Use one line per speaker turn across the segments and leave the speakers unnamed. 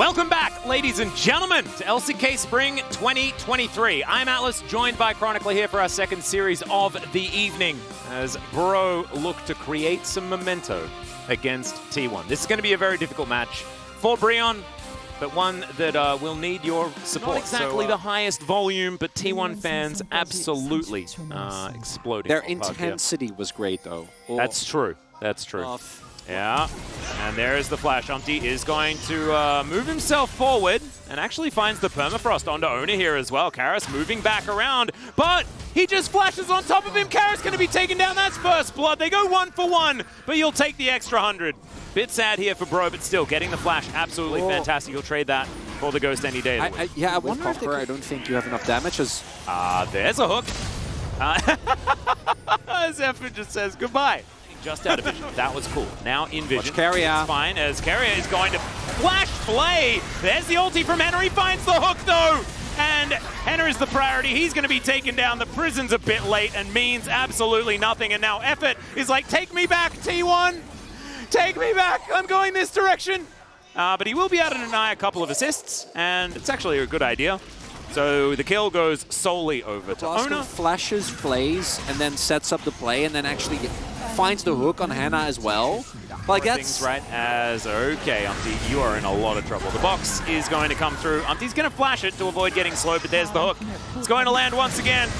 Welcome back, ladies and gentlemen, to LCK Spring 2023. I'm Atlas, joined by Chronicler here for our second series of the evening, as Bro look to create some memento against T1. This is going to be a very difficult match for Breon, but one that will need your support. Not exactly the highest volume, but T1 fans absolutely exploding.
Their intensity was great, though. Oh.
That's true. That's true. Yeah, and there's the flash. Umpty is going to move himself forward and actually finds the permafrost onto Ona here as well. Karis moving back around, but he just flashes on top of him. Karis going to be taken down. That's first blood. They go 1 for 1, but you'll take the extra 100. Bit sad here for Bro, but still getting the flash. Absolutely fantastic. You'll trade that for the Ghost any day.
I wonder if I don't think you have enough damage.
There's a hook. As Effort just says goodbye. Just out of vision. That was cool. Now in vision.
Watch Carrier.
It's fine, as Carrier is going to flash play. There's the ulti from Henry. Finds the hook, though. And Henry is the priority. He's going to be taken down. The prison's a bit late and means absolutely nothing. And now Effort is like, take me back, T1. Take me back. I'm going this direction. But he will be able to deny a couple of assists. And it's actually a good idea. So the kill goes solely over to Ona.
Flashes, plays, and then sets up the play, and then actually finds the hook on Hannah as well. Like that's
right as okay, Umpty, you are in a lot of trouble. The box is going to come through. Umpty's going to flash it to avoid getting slowed, but there's the hook. It's going to land once again.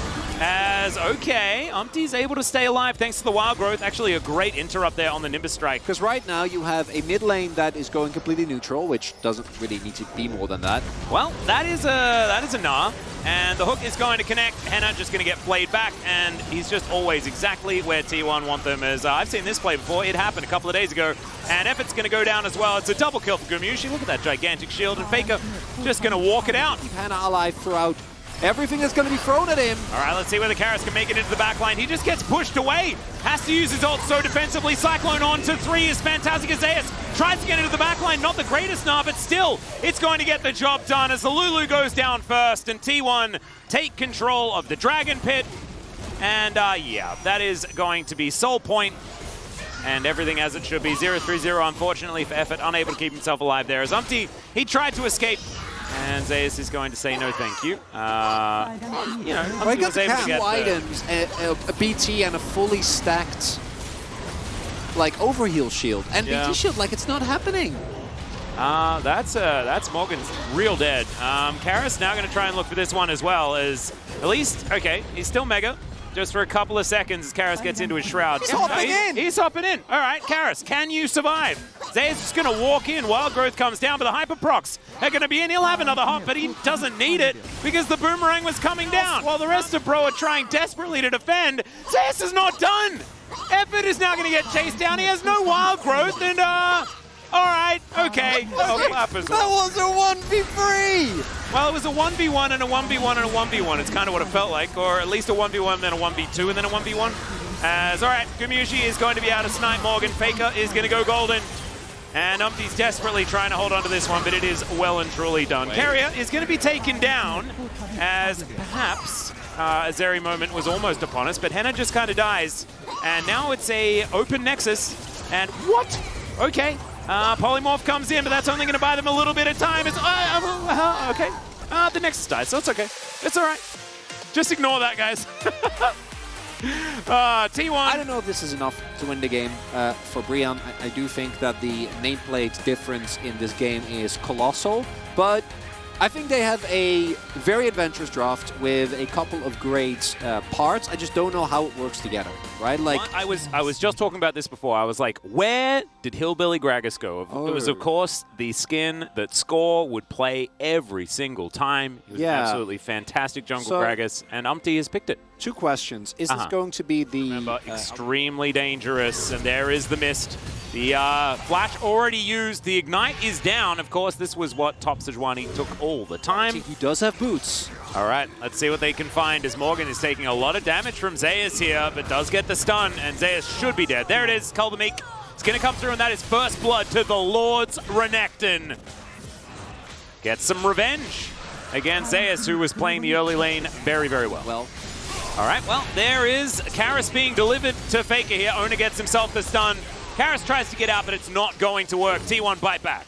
As okay, Umpty's able to stay alive thanks to the wild growth. Actually, a great interrupt there on the Nimbus strike.
Because right now you have a mid lane that is going completely neutral, which doesn't really need to be more than that.
Well, that is a nah. And the hook is going to connect. Henna just going to get played back, and he's just always exactly where T1 want them. As I've seen this play before. It happened a couple of days ago. And Effort's going to go down as well. It's a double kill for Gumushi. Look at that gigantic shield. And Faker just going to walk it out.
Keep Hannah alive throughout everything that's going to be thrown at him.
All right, let's see whether Karis can make it into the back line. He just gets pushed away. Has to use his ult so defensively. Cyclone on to 3 is fantastic. Azaius tries to get into the back line. Not the greatest now, but still, it's going to get the job done as the Lulu goes down first and T1 take control of the Dragon Pit. And yeah, that is going to be Soul Point. And everything as it should be. 0-3-0, unfortunately, for Effort. Unable to keep himself alive there. As Umpty, he tried to escape. And Zayas is going to say no thank you. You know,
I got the two items, a BT and a fully stacked like overheal shield. And BT shield, like it's not happening.
That's Morgan's real dead. Karis now going to try and look for this one as well, as at least, okay, he's still mega. Just for a couple of seconds as Karis gets into his shroud.
He's hopping in!
He's hopping in. All right, Karis, can you survive? Zayas just going to walk in. Wild Growth comes down, but the Hyper Procs are going to be in. He'll have another hop, but he doesn't need it because the Boomerang was coming down. While the rest of Pro are trying desperately to defend, Zayas is not done. Effort is now going to get chased down. He has no Wild Growth, and all right, okay.
That was a 1v3!
Well, it was a 1v1 and a 1v1 and a 1v1. It's kind of what it felt like, or at least a 1v1, then a 1v2, and then a 1v1. As, all right, Gumushi is going to be able to snipe Morgan. Faker is going to go golden. And Umpty's desperately trying to hold on to this one, but it is well and truly done. Carrier is going to be taken down, as perhaps a Zeri moment was almost upon us, but Henna just kind of dies. And now it's a open Nexus. And what? Okay. Polymorph comes in, but that's only going to buy them a little bit of time. It's, okay. The Nexus dies, so it's okay. It's all right. Just ignore that, guys. T1.
I don't know if this is enough to win the game for Breon. I do think that the nameplate difference in this game is colossal, but I think they have a very adventurous draft with a couple of great parts. I just don't know how it works together, right? Like
I was just talking about this before. I was like, where did Hillbilly Gragas go? It was, of course, the skin that Score would play every single time. He was an absolutely fantastic jungle Gragas, and Umpty has picked it.
2 questions. Is this going to be the...
Remember, extremely dangerous, and there is the mist. The flash already used. The ignite is down. Of course, this was what Top Sejuani took all the time.
He does have boots.
All right, let's see what they can find, as Morgan is taking a lot of damage from Zayas here, but does get the stun, and Zayas should be dead. There it is, Kulbamik. It's going to come through, and that is first blood to the Lord's Renekton. Gets some revenge against Zayas, who was playing the early lane very, very well. All right, well, there is Karis being delivered to Faker here. Ona gets himself the stun. Karis tries to get out, but it's not going to work. T1 bite back.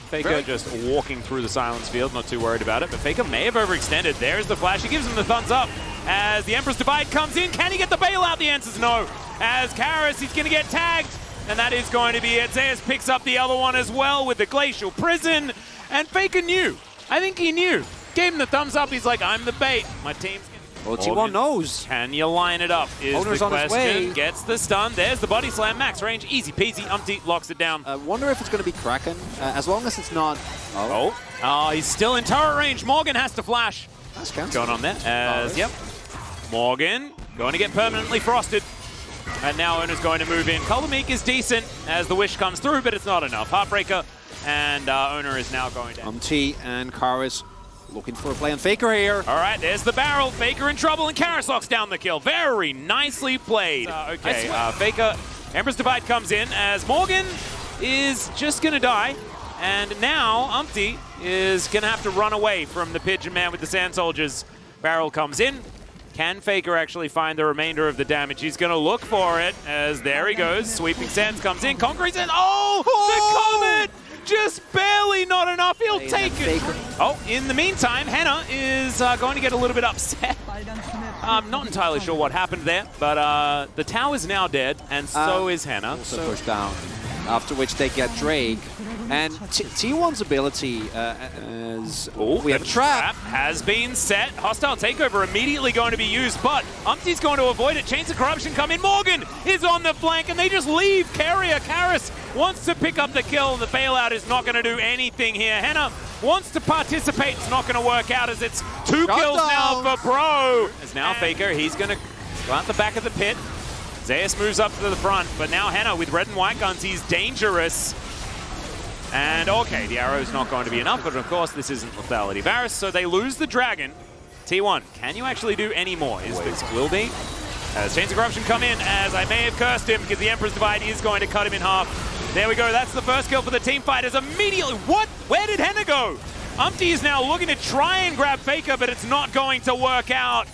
Faker just walking through the silence field, not too worried about it, but Faker may have overextended. There's the flash. He gives him the thumbs up as the Emperor's Divide comes in. Can he get the bailout? The answer's no. As Karis, he's going to get tagged, and that is going to be it. Zeus picks up the other one as well with the Glacial Prison, and Faker knew. I think he knew. Gave him the thumbs up. He's like, I'm the bait. My team's
Well, T1 knows.
Can you line it up is
Owner's
the
on his
question.
way.
Gets the stun. There's the body slam. Max range. Easy peasy. Umpty locks it down.
Wonder if it's going to be Kraken. As long as it's not...
He's still in turret range. Morgan has to flash.
That's
going on there. Yep. Morgan going to get permanently frosted. And now Owner's going to move in. Colormeek is decent as the wish comes through, but it's not enough. Heartbreaker and Owner is now going down.
T and Karis looking for a play on Faker here.
All right, there's the barrel. Faker in trouble, and Karis locks down the kill. Very nicely played. Faker, Emperor's Divide comes in as Morgan is just going to die. And now Umpty is going to have to run away from the Pigeon Man with the Sand Soldiers. Barrel comes in. Can Faker actually find the remainder of the damage? He's going to look for it as there he goes. Sweeping Sands comes in. Concrete's in. Oh, the Comet! Just barely not enough. He'll take it. Oh, in the meantime, Hannah is going to get a little bit upset. I'm not entirely sure what happened there, but the tower's now dead, and so is Hannah.
Also pushed down, after which they get Drake. And T1's ability we have a trap.
Has been set. Hostile takeover immediately going to be used, but Umpty's going to avoid it. Chains of Corruption come in. Morgan is on the flank, and they just leave. Carrier Karis wants to pick up the kill. The bailout is not going to do anything here. Hannah wants to participate. It's not going to work out as it's two kills now for Bro. As now Faker, he's going to go out the back of the pit. Zeus moves up to the front, but now Hannah with red and white guns, he's dangerous. And okay, the arrow's not going to be enough, but of course this isn't lethality Varus, so they lose the dragon. T1, can you actually do any more? Is this will be? As Chains of Corruption come in, as I may have cursed him, because the Emperor's Divide is going to cut him in half. There we go, that's the first kill for the team fighters immediately. What? Where did Henna go? Umpty is now looking to try and grab Faker, but it's not going to work out.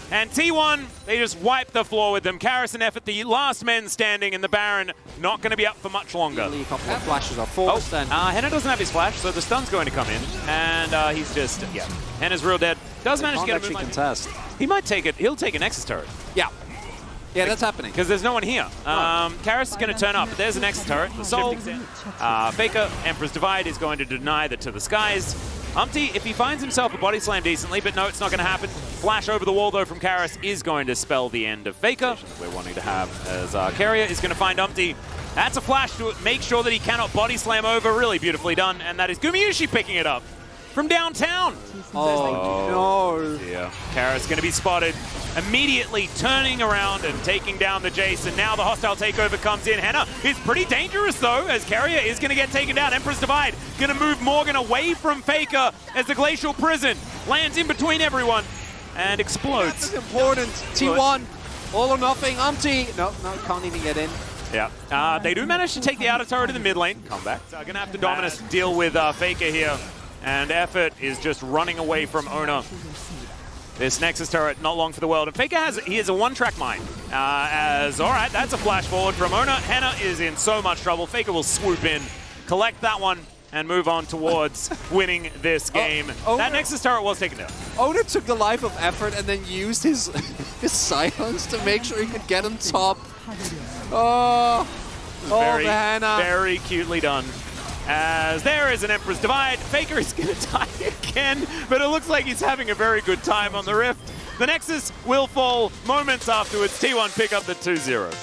And T1, they just wipe the floor with them. Karis and Effort, the last men standing, and the Baron not going to be up for much longer.
A couple of flashes are forced.
Henna doesn't have his flash, so the stun's going to come in. And he's just, Henna's real dead. Does manage to get a move.
Contest.
He might take it. He'll take a Nexus turret.
Yeah. Yeah, that's happening.
Because there's no one here. Karis is going to turn up, but there's a Nexus turret. The Soul, Faker, Emperor's Divide is going to deny that to the skies. Umpty, if he finds himself a body slam decently, but no, it's not going to happen. Flash over the wall, though, from Karis is going to spell the end of Faker. We're wanting to have as Carrier is going to find Umpty. That's a flash to make sure that he cannot body slam over. Really beautifully done. And that is Gumayushi picking it up from downtown.
Oh, no.
Yeah. Karis going to be spotted. Immediately turning around and taking down the Jace, and now the hostile takeover comes in. Hannah is pretty dangerous though, as Carrier is going to get taken down. Emperor's Divide going to move Morgan away from Faker as the Glacial Prison lands in between everyone and explodes.
That's important. T1, all or nothing. Umpty. No, can't even get in.
Yeah, they do manage to take the outer turret in the mid lane. Come back. So going to have to Dominus deal with Faker here, and Effort is just running away from Ona. This Nexus turret, not long for the world. And Faker has a one-track mind. All right, that's a flash forward from Ona. Hannah is in so much trouble. Faker will swoop in, collect that one, and move on towards winning this game. That Nexus turret was taken down.
Ona took the life of Effort and then used his silence to make sure he could get on top. Hannah.
Very cutely done. As there is an Emperor's Divide. Faker is going to die again, but it looks like he's having a very good time on the Rift. The Nexus will fall moments afterwards. T1 pick up the 2-0.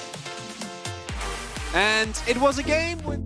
And it was a game with...